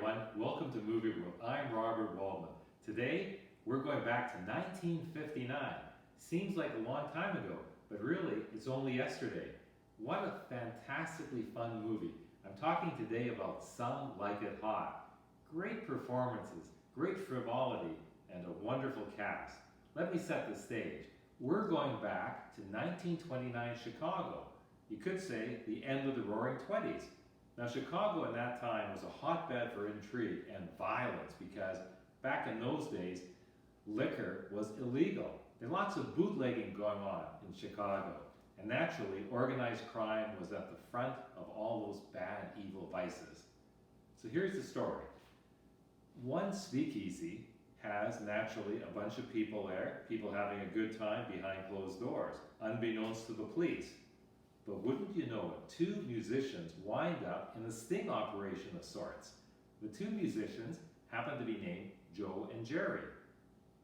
everyone, welcome to Movie Room. I'm Robert Waldman. Today, we're going back to 1959. Seems like a long time ago, but really, it's only yesterday. What a fantastically fun movie. I'm talking today about Some Like It Hot. Great performances, great frivolity, and a wonderful cast. Let me set the stage. We're going back to 1929 Chicago. You could say the end of the Roaring Twenties. Now, Chicago at that time was a hotbed for intrigue and violence because back in those days, liquor was illegal. There were lots of bootlegging going on in Chicago. And naturally, organized crime was at the front of all those bad, evil vices. So here's the story. One speakeasy has naturally a bunch of people there, people having a good time behind closed doors, unbeknownst to the police. But wouldn't you know it, two musicians wind up in a sting operation of sorts. The two musicians happen to be named Joe and Jerry.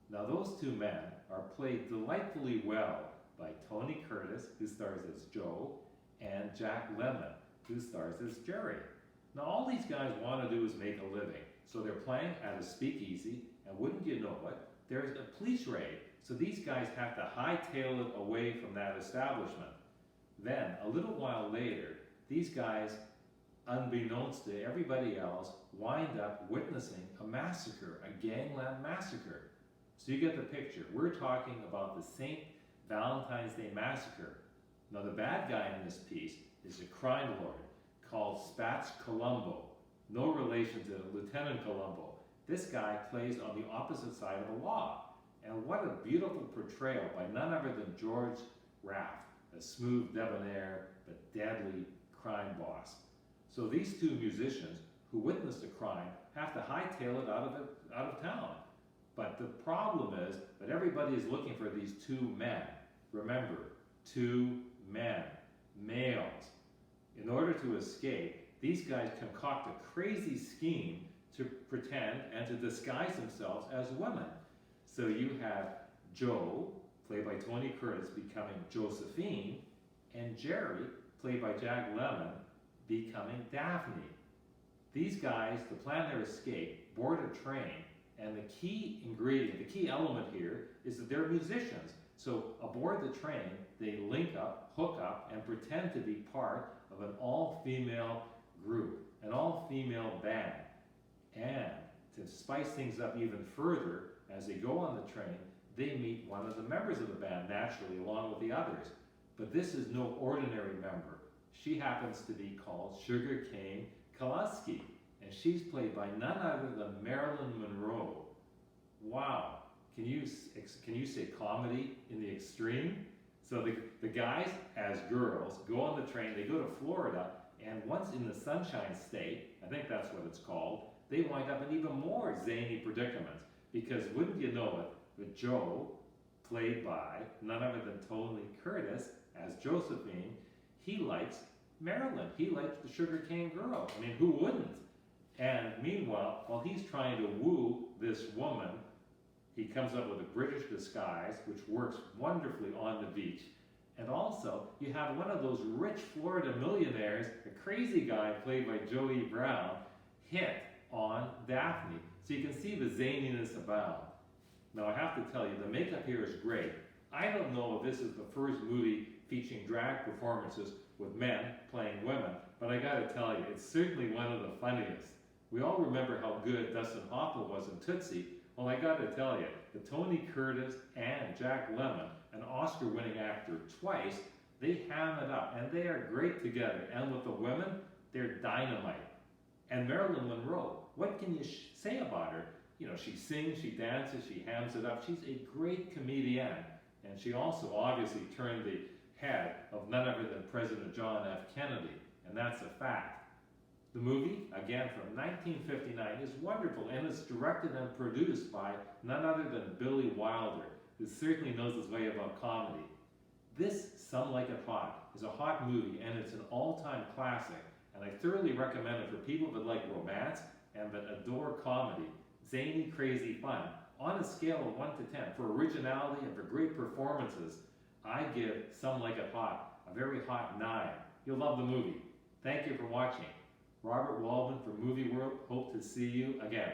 Now those two men are played delightfully well by Tony Curtis, who stars as Joe, and Jack Lemmon, who stars as Jerry. Now all these guys want to do is make a living, so they're playing at a speakeasy, and wouldn't you know it, there's a police raid, so these guys have to hightail it away from that establishment. Then, a little while later, these guys, unbeknownst to everybody else, wind up witnessing a massacre, a gangland massacre. So you get the picture. We're talking about the St. Valentine's Day Massacre. Now the bad guy in this piece is a crime lord called Spats Colombo. No relation to Lieutenant Colombo. This guy plays on the opposite side of the law. And what a beautiful portrayal by none other than George Raft. A smooth, debonair, but deadly crime boss. So these two musicians who witnessed a crime have to hightail it out of town. But the problem is that everybody is looking for these two men. Remember, two men, males. In order to escape, these guys concoct a crazy scheme to pretend and to disguise themselves as women. So you have Joe, played by Tony Curtis, becoming Josephine, and Jerry, played by Jack Lemmon, becoming Daphne. These guys, to plan their escape, board a train, and the key ingredient, the key element here, is that they're musicians. So aboard the train, they link up, hook up, and pretend to be part of an all-female group, an all-female band. And to spice things up even further, as they go on the train, they meet one of the members of the band, naturally, along with the others. But this is no ordinary member. She happens to be called Sugar Cane Kolaski, and she's played by none other than Marilyn Monroe. Wow, can you say comedy in the extreme? So the guys, as girls, go on the train, they go to Florida, and once in the Sunshine State, I think that's what it's called, they wind up in even more zany predicaments. Because wouldn't you know it, with Joe, played by none other than Tony Curtis as Josephine, he likes Marilyn. He likes the Sugar Cane Girl. I mean, who wouldn't? And meanwhile, while he's trying to woo this woman, he comes up with a British disguise, which works wonderfully on the beach. And also, you have one of those rich Florida millionaires, a crazy guy played by Joey Brown, hit on Daphne. So you can see the zaniness abound. Now I have to tell you, the makeup here is great. I don't know if this is the first movie featuring drag performances with men playing women, but I gotta tell you, it's certainly one of the funniest. We all remember how good Dustin Hoffman was in Tootsie. Well, I gotta tell you, the Tony Curtis and Jack Lemmon, an Oscar-winning actor twice, they ham it up, and they are great together. And with the women, they're dynamite. And Marilyn Monroe, what can you say about her? You know, she sings, she dances, she hams it up. She's a great comedian. And she also obviously turned the head of none other than President John F. Kennedy. And that's a fact. The movie, again from 1959, is wonderful. And it's directed and produced by none other than Billy Wilder, who certainly knows his way about comedy. This, Some Like It Hot, is a hot movie, and it's an all-time classic. And I thoroughly recommend it for people that like romance and that adore comedy. Zany, crazy fun. On a scale of 1 to 10, for originality and for great performances, I give Some Like It Hot a very hot 9. You'll love the movie. Thank you for watching. Robert Waldman from Movie World. Hope to see you again.